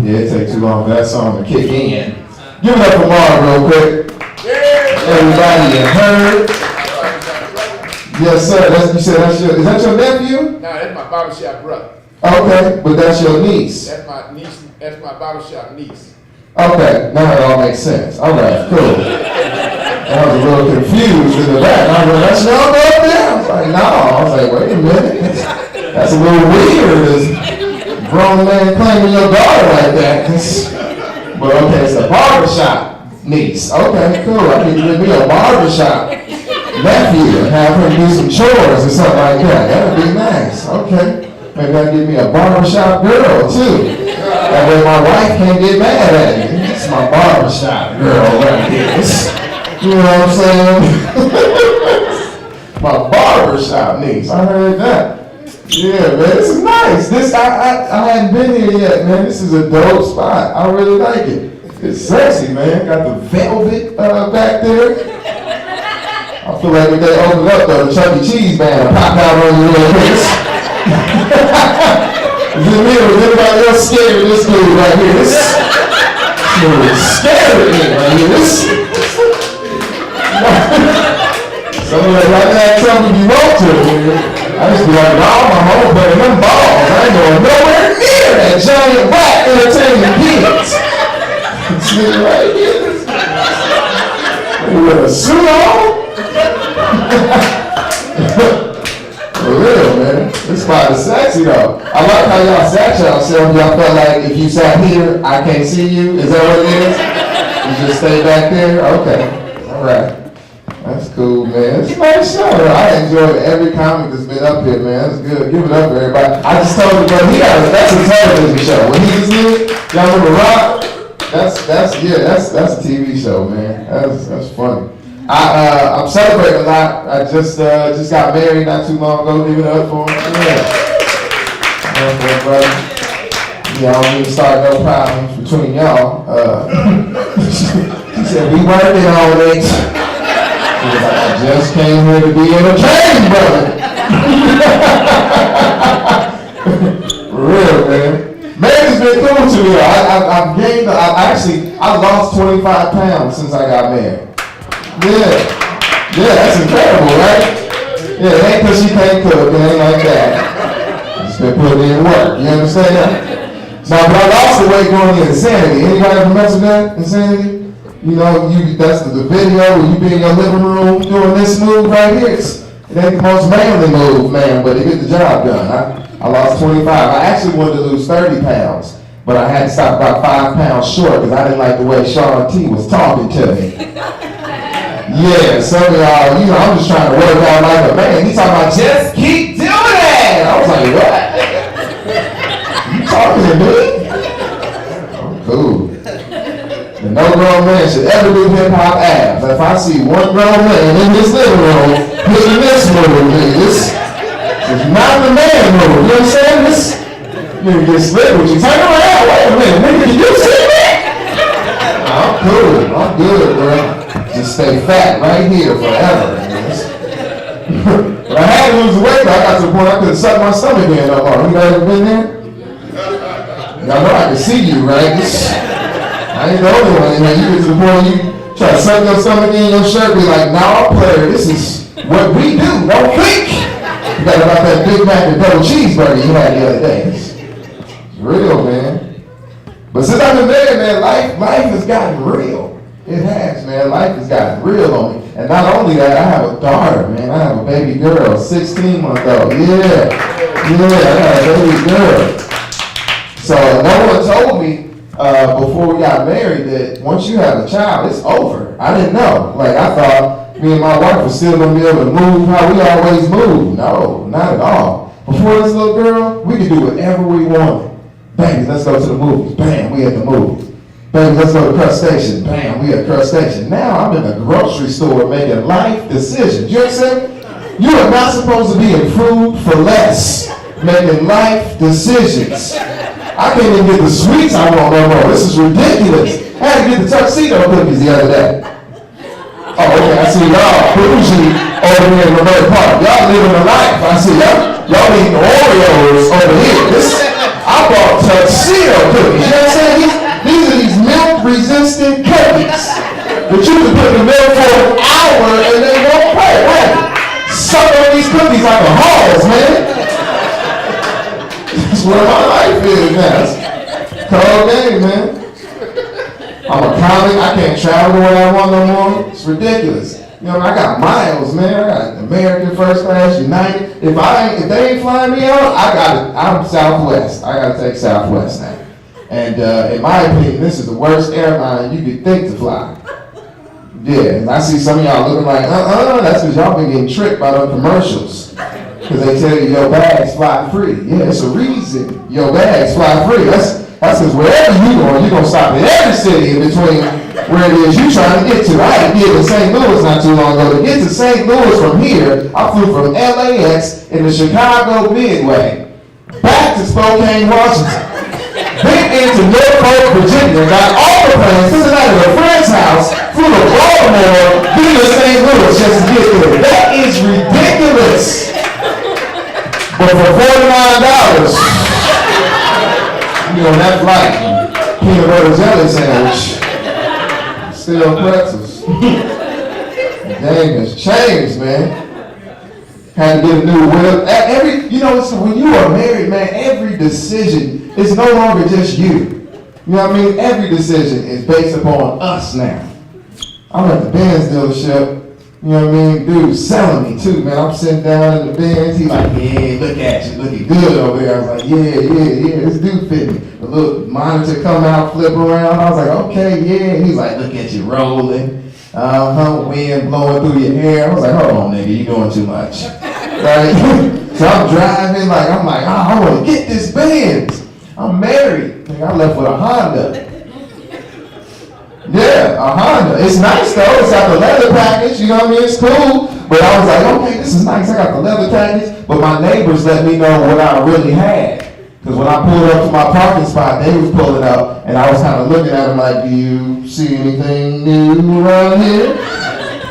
Yeah, it takes too long for that song to kick in. Give it up for Marv real quick. Everybody you heard. Yes, sir. You said that's your, is that your nephew? No, that's my barbershop brother. Okay, but that's your niece. That's my niece, that's my barbershop niece. Okay, now it all makes sense. All right, cool. I was a little confused in the back. I was like, that's your uncle up there? I was like, no. I was like, wait a minute. That's a little weird. This grown man claiming your daughter like that. But okay, it's a barbershop niece. Okay, cool. I need to give me a barbershop nephew and have him do some chores or something like that. That would be nice. Okay. Maybe I'll give me a barbershop girl too. That way my wife can't get mad at me. It's my barbershop girl right here. You know what I'm saying? My barbershop niece. I heard that. Yeah, man, this is nice. This I hadn't been here yet, man. This is a dope spot. I really like it. It's sexy, man. Got the velvet back there. I feel like if they open up the Chuck E. Cheese band and pop out on you real quick. Is it me or is anybody else scared of this dude right here? This dude is scared of me right here. Some of that like that something you want to. I just be like, no, my home playing them balls. I ain't going nowhere near that giant black entertaining kids. See it right here. With a suit on? For real, man. This spot is sexy though. I like how y'all sat yourself. Y'all felt like if you sat here, I can't see you. Is that what it is? You just stay back there? Okay. All right. That's cool, man. It's a nice show. I enjoyed every comic that's been up here, man. That's good. Give it up for everybody. I just told you, bro, that's a television show. When he was here, y'all remember Rock? That's a TV show, man. That's funny. I'm celebrating a lot. I just got married not too long ago. Give it up for him. Yeah, brother. Y'all need to start no problems between y'all. She said we working on it. I just came here to be entertained, brother. For real, man. Man, it's been cool to me. I've gained. I lost 25 pounds since I got married. Yeah, that's incredible, right? Yeah, it ain't because she can't cook, it ain't like that. Just been putting in work, you understand? So, but I lost the weight going to Insanity. Anybody ever mess with that, Insanity? You know, that's the video where you be in your living room doing this move right here. It ain't the most manly move, man, but it get the job done. I lost 25. I actually wanted to lose 30 pounds, but I had to stop about 5 pounds short because I didn't like the way Sean T was talking to me. Yeah, some of y'all, you know, I'm just trying to work out like a man. He's talking about, just keep doing it. I was like, what? You talking to me? I'm cool. And no grown man should ever do hip-hop abs. If I see one grown man in his living room hitting this move, this is not the man move. You understand this? You get slick with you. Turn around. Wait a minute. Nigga, did you see me? I'm cool. I'm good, bro. Just stay fat right here forever. But I had to lose the weight. I got to the point I couldn't suck my stomach in no more. You guys ever been there? Y'all know I can see you, right? I ain't the only one. You know, you get to the point you try to suck your stomach in your shirt, be like, nah, player, this is what we do. Don't think. You got about that Big Mac and double cheeseburger you had the other day. It's real, man. But since I've been there, man, life has gotten real. It has, man. Life has gotten real on me. And not only that, I have a daughter, man. I have a baby girl, 16-month-old. Yeah, I got a baby girl. So no one told me before we got married that once you have a child, it's over. I didn't know. Like, I thought me and my wife were still going to be able to move how we always move. No, not at all. Before this little girl, we could do whatever we wanted. Baby, let's go to the movies. Bam, we at the movies. Baby, let's go to crustacean. Bam, we at crustacean. Now I'm in the grocery store making life decisions. You understand? You are not supposed to be in food for less, making life decisions. I can't even get the sweets I want no more. This is ridiculous. I had to get the tuxedo cookies the other day. Oh, okay, I see y'all bougie over here in Roberta Park. Y'all living the life. I see y'all eating Oreos over here. I bought tuxedo cookies. You understand? You But you can put in the milk for an hour and they won't play. Right? Suck on these cookies like a horse, man. That's where my life is now. It's cold game, man. I'm a comic. I can't travel where I want no more. It's ridiculous. You know, I got miles, man. I got American First Class, United. If they ain't flying me out, I'm Southwest. I gotta take Southwest now. And in my opinion, this is the worst airline you could think to fly. Yeah, and I see some of y'all looking like, that's because y'all been getting tricked by the commercials. Because they tell you your bags fly free. Yeah, it's a reason your bags fly free. That's because wherever you going, you're going to stop in every city in between where it is you trying to get to. I had to get to St. Louis not too long ago. To get to St. Louis from here, I flew from LAX in the Chicago Midway back to Spokane, Washington. Went into Norfolk, Virginia, got all the planes, Cincinnati to a friend's house, flew to Baltimore, been to St. Louis just to get there. That is ridiculous. But for $49, you know, that flight, peanut butter jelly sandwich, still pretzels. Dang, it's changed, man. Had to get a new whip. When you are married, man, every decision is no longer just you. You know what I mean? Every decision is based upon us now. I'm at the Benz dealership. You know what I mean? Dude's selling me too, man. I'm sitting down in the Benz. He's like, yeah, look at you, looking good over there. I was like, yeah, this dude fit me. The little monitor come out, flip around. I was like, okay, yeah. He's like, look at you rolling. Wind blowing through your hair. I was like, hold on, nigga, you doing too much. Right? So I'm driving, I want to get this Benz. I'm married. Nigga, I left with a Honda. Yeah, a Honda. It's nice though. It's got the leather package. You know what I mean? It's cool. But I was like, okay, this is nice. I got the leather package. But my neighbors let me know what I really had. Because when I pulled up to my parking spot, they was pulling up, and I was kind of looking at them like, do you see anything new around here?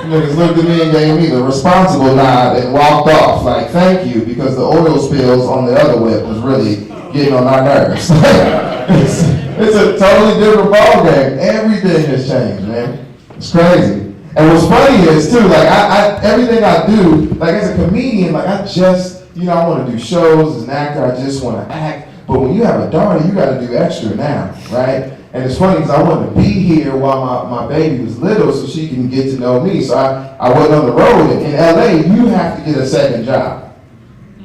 Niggas looked at me and gave me the responsible nod and walked off. Like, thank you, because the oil spills on the other whip was really getting on our nerves. It's a totally different ball game. Everything has changed, man. It's crazy. And what's funny is too, everything I do, as a comedian, I want to do shows. As an actor, I just want to act. But when you have a daughter, you got to do extra now, right? And it's funny because I wanted to be here while my baby was little so she can get to know me. So I went on the road. In LA, you have to get a second job.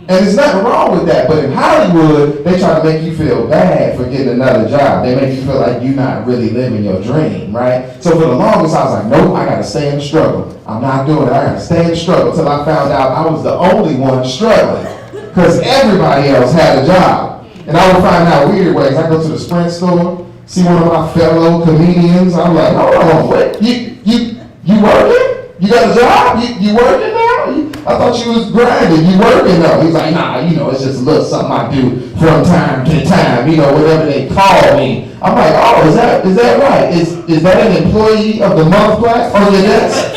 And there's nothing wrong with that, but in Hollywood, they try to make you feel bad for getting another job. They make you feel like you're not really living your dream, right? So for the longest, I was like, nope, I gotta stay in the struggle. I'm not doing it, I gotta stay in the struggle, until I found out I was the only one struggling, because everybody else had a job. And I would find out weird ways. I go to the Sprint store, see one of my fellow comedians, I'm like, hold on, what, you working? You got a job? You working now? I thought you was grinding. You working though? He's like, nah, it's just a little something I do from time to time, whatever they call me. I'm like, oh, is that right? Is that an employee of the month plaque on your desk?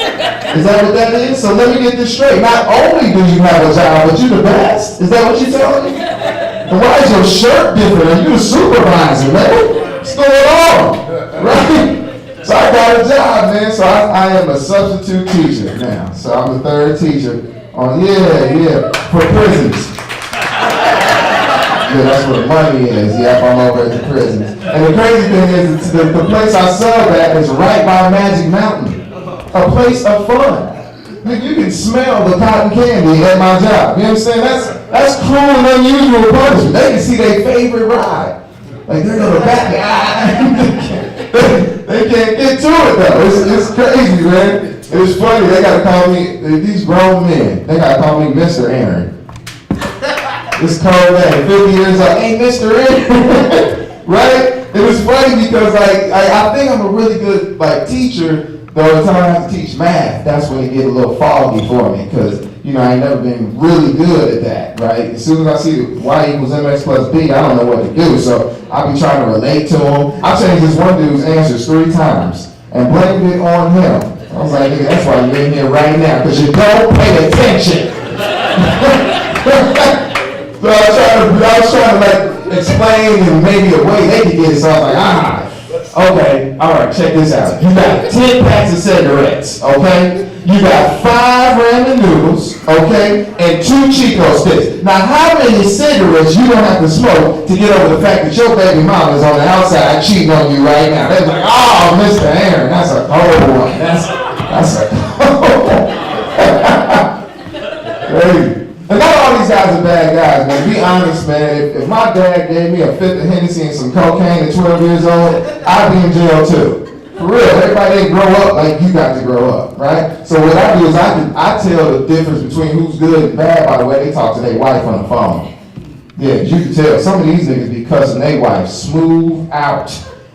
Is that what that is? So let me get this straight. Not only do you have a job, but you the best? Is that what you're telling me? And why is your shirt different? Are you the supervisor, man? What's going on? Right? So I got a job, man. So I am a substitute teacher now. So I'm the third teacher for prisons. Yeah, that's where the money is. Yep, I'm over at the prisons. And the crazy thing is, the place I sub at is right by Magic Mountain, a place of fun. You can smell the cotton candy at my job. You understand? That's cruel and unusual punishment. They can see their favorite ride. Like they're gonna back They can't get to it though. It's crazy, man. It's funny. They gotta call me, these grown men, they gotta call me Mr. Aaron. This cold day, 50 years old, hey Mr. Aaron. Right? It was funny because I think I'm a really good teacher, though the time I have to teach math, that's when it get a little foggy for me, because I ain't never been really good at that, right? As soon as I see y equals mx plus b, I don't know what to do, so I be trying to relate to him. I changed this one dude's answers 3 times and blamed it on him. I was like, nigga, that's why you're in here right now, because you don't pay attention. So I was trying to explain in maybe a way they could get it, so I was like, Okay, all right, check this out. You got 10 packs of cigarettes, okay? You got 5 ramen noodles, okay? And 2 Chico sticks. Now, how many cigarettes you don't have to smoke to get over the fact that your baby mama is on the outside cheating on you right now? They're like, oh, Mr. Aaron, that's a cold one. That's a cold one. Crazy. And not all these guys are bad guys, man. Be honest, man. If my dad gave me a 5th of Hennessy and some cocaine at 12 years old, I'd be in jail too. For real, everybody didn't grow up like you got to grow up, right? So what I do is I tell the difference between who's good and bad by the way they talk to their wife on the phone. Yeah, you can tell. Some of these niggas be cussing their wife smooth out.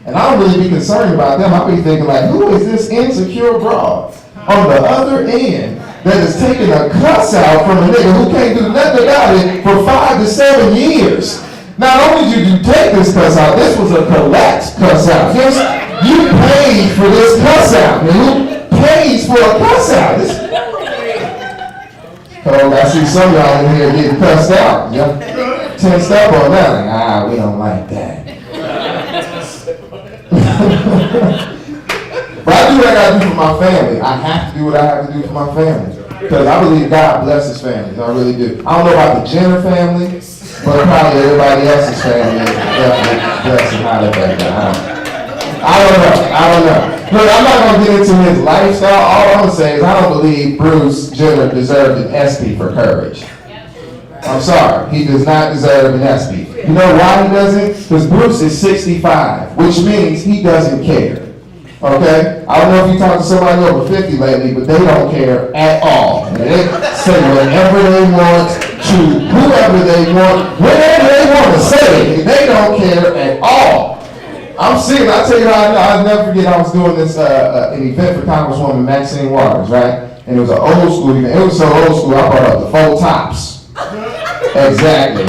And I don't really be concerned about them. I be thinking like, who is this insecure broad on the other end that is taking a cuss out from a nigga who can't do nothing about it for 5 to 7 years? Not only did you take this cuss out, this was a collect cuss out. You paid for this cuss out. And who pays for a cuss out? Oh, I see some of y'all in here getting cussed out. Yeah. Tensed up on that. Like, we don't like that. But I do what I gotta do for my family. I have to do what I have to do for my family. Because I believe God blesses families. I really do. I don't know about the Jenner family, but probably everybody else's family is definitely blessed and highly favored. I don't know. Look, I'm not going to get into his lifestyle. All I'm going to say is I don't believe Bruce Jenner deserved an ESPY for courage. I'm sorry. He does not deserve an ESPY. You know why he doesn't? Because Bruce is 65, which means he doesn't care. Okay? I don't know if you talked to somebody over 50 lately, but they don't care at all. And they say whatever they want to whoever they want, whenever they want to say it. They don't care at all. I'm serious. I'll tell you how I know. I'll never forget I was doing this an event for Congresswoman Maxine Waters, right? And it was an old school event. It was so old school, I brought up the 4 tops. Exactly.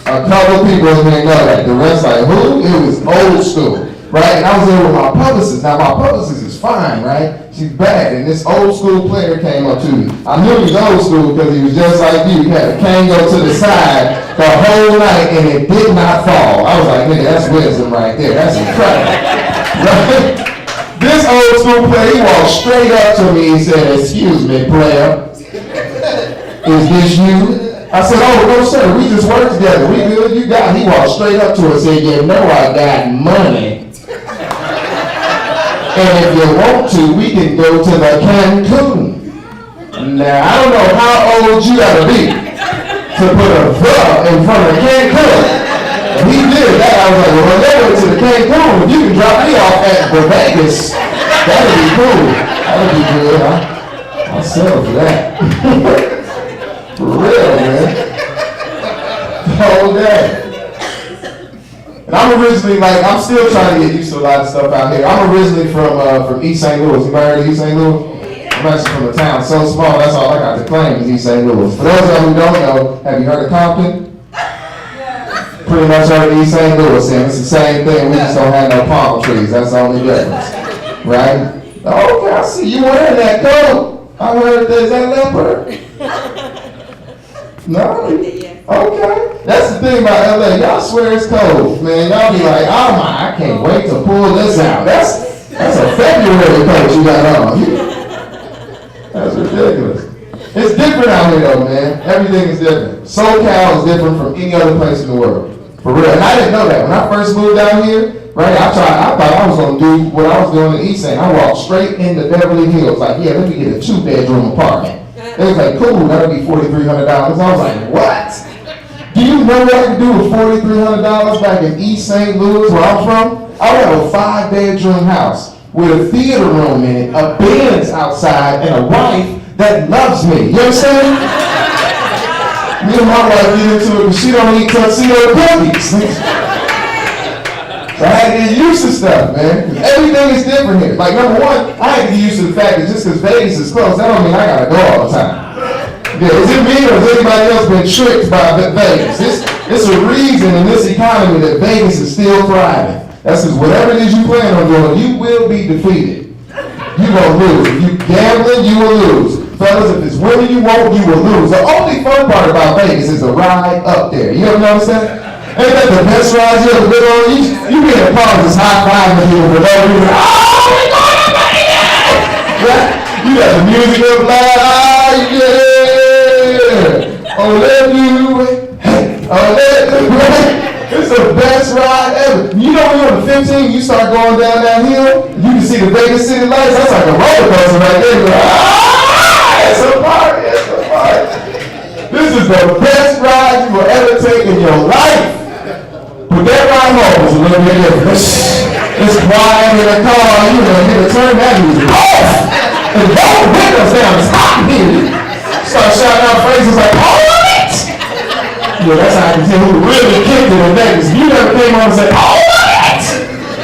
A couple people in there know that. The rest like, who? It was old school, right? And I was there with my publicist. Now, my publicist is fine, right? She's bad. And this old school player came up to me. I knew he was old school because he was just like you. He had a cane go to the side the whole night and it did not fall. I was like, nigga, that's wisdom right there. That's incredible. Right? This old school player, he walked straight up to me and said, excuse me, player. Is this you? I said, oh, no, sir, we just work together. We good, you got it. He walked straight up to us and said, you know I got money. And if you want to, we can go to the Cancun. Now, I don't know how old you gotta be to put a "the" in front of Cancun. And he did that. I was like, well, go to the Cancun. If you can drop me off at Vegas, that'd be cool. That'd be good. I'll settle for that. For real, man. The whole day. And I'm originally, I'm still trying to get used to a lot of stuff out here. I'm originally from East St. Louis. You heard of East St. Louis? I'm actually from a town so small, that's all I got to claim is East St. Louis. For those of you who don't know, have you heard of Compton? Yeah. Pretty much heard of East St. Louis, and it's the same thing. We just don't have no palm trees. That's the only difference. Right? Okay, I see you wearing that coat. I heard that. Is that leopard? No? Okay. That's the thing about LA. Y'all swear it's cold, man. Y'all be like, oh my, I can't wait to pull this out. That's a February coat you got on. That's ridiculous. It's different out here though, man. Everything is different. SoCal is different from any other place in the world. For real. And I didn't know that. When I first moved out here, right, I thought I was going to do what I was doing in East St. I walked straight into Beverly Hills. Like, yeah, let me get a 2-bedroom apartment. They was like, cool, that'll be $4,300. I was like, what? Do you know what I could do with $4,300 back in East St. Louis, where I'm from? I would have a 5-bedroom house with a theater room in it, a Benz outside, and a wife that loves me. You understand? Me and my wife get into it because she don't eat tuxedo cookies. So I had to get used to stuff, man. Everything is different here. Like, number one, I had to get used to the fact that just because Vegas is closed, that don't mean I gotta go all the time. Yeah, is it me or has anybody else been tricked by Vegas? It's a reason in this economy that Vegas is still thriving. That's because whatever it is you plan on doing, you will be defeated. You gonna lose. If you gambling, you will lose. Fellas, if it's winning you want, you will lose. The only fun part about Vegas is the ride up there. You ever notice that? Ain't that the best ride you ever been on? You be in the car just high-fiving people for no reason. Oh, we going to money now! Right? You got the music up loud. Oh, yeah! Oh, let you hey, oh, let you It's the best ride ever. You know when you're on the 15, you start going down that hill, you can see the Vegas City lights. That's like a roller coaster right there. You're like, ah, it's a party, it's a party. This is the best ride you will ever take in your life. But that ride home is a little bit different. It's quiet in the car, you know, you can turn that music off. And roll the windows down, it's hot in here. Start shouting out phrases like, all of it! Yeah, that's how I can tell who really kicked it in Vegas. You never came on and said, all of it!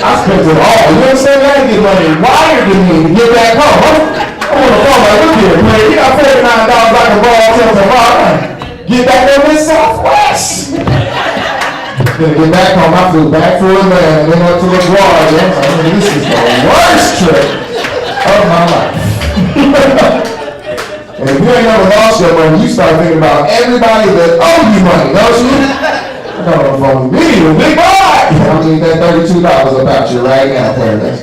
I spent it all. You understand? I get money wired to me to get back home. I'm on the phone like, look here, man, you got $49 I can borrow till tomorrow. Get back on this Southwest. Then get back home, I flew back through Atlanta and then up to LaGuardia. I was like, this is the worst trip of my life. And if you ain't never lost your money, you start thinking about everybody that owe you money, don't you? I don't know if only me, a big boy. I need that $32 about you right now, Clarence.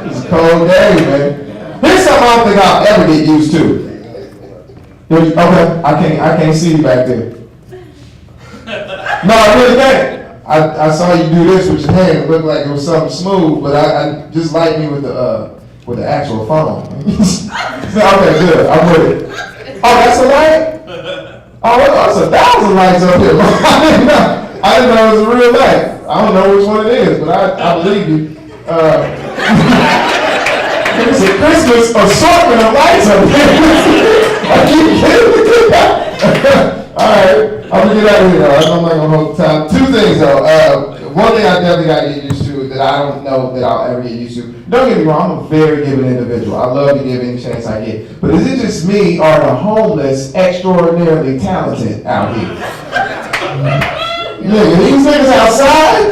It's a cold day, man. Here's something I don't think I'll ever get used to. Okay, I can't see you back there. No, I really can't. I saw you do this with your hand. It looked like it was something smooth, but I just like me with the actual phone. Okay, good. I'm with it. Oh, that's a light? Oh, that's 1,000 lights up here. I didn't know it was a real light. I don't know which one it is, but I believe you. It's a Christmas assortment of lights up here. I keep kidding. All right, I'm gonna get out of here though. I'm not gonna hold the time. Two things though. One thing I definitely gotta get used to that I don't know that I'll ever get used to. Don't get me wrong, I'm a very giving individual. I love to give any chance I get. But is it just me or the homeless extraordinarily talented out here? Nigga, these niggas outside,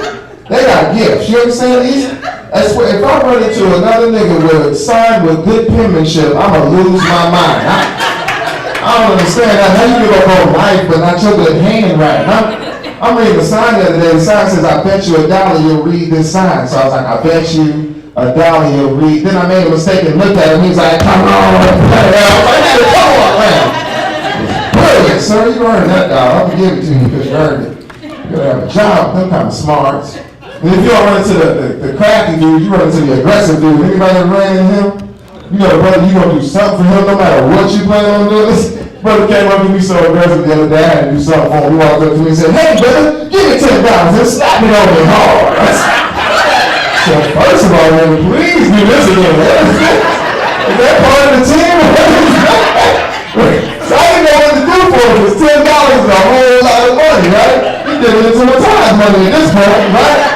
they got gifts. You understand these? I swear, if I run into another nigga with a sign with good penmanship, I'ma lose my mind. I don't understand that. How you give up on life but not your good handwriting? I'm reading the sign the other day. The sign says, I bet you $1 you'll read this sign. So I was like, I bet you $1 you'll read. Then I made a mistake and looked at him. He was like, come on. I was like, hey, come on, man. Brilliant, sir. You earned that $1. I'm going to give it to you because you earned it. You're going to have a job. Them kind of smarts. And if you don't run into the crafty dude, you run into the aggressive dude. Anybody ever ran into him? You know, brother, you gonna do something for him no matter what you plan on doing. This brother came up to me so aggressive the other day, I had to do something for him. He walked up to me and said, hey, brother, give me $10 and slap it on me hard. So first of all, man, please do this again. Is that part of the team? So I didn't know what to do for him because $10 is a whole lot of money, right? He did it into my time money at this point, right?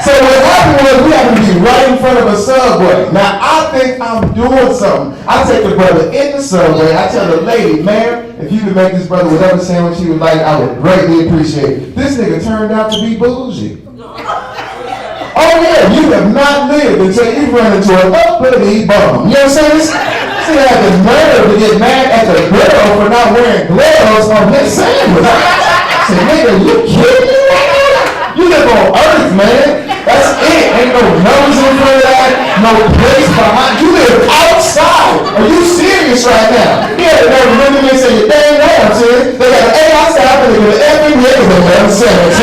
So what happened was we happened to be right in front of a Subway. Now I think I'm doing something. I take the brother in the Subway. I tell the lady, ma'am, if you could make this brother whatever sandwich he would like, I would greatly appreciate it. This nigga turned out to be bougie. Oh yeah, you have not lived until you run into an uppity bum. You know what I'm saying? See, I had the nerve to get mad at the girl for not wearing gloves on his sandwich. I said, nigga, you kidding me? You live on Earth, man. That's it. Ain't no nose in front of that, no place behind. You live outside. Are you serious right now? Yeah, they're really going to say, you're dang right, I'm serious. They got an A outside, but they got an F in here, and they're on serious.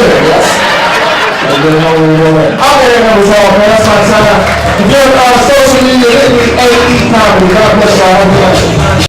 I'm going to know this all, man. That's my time. If you're on social media, hit me, AE Comedy. God bless.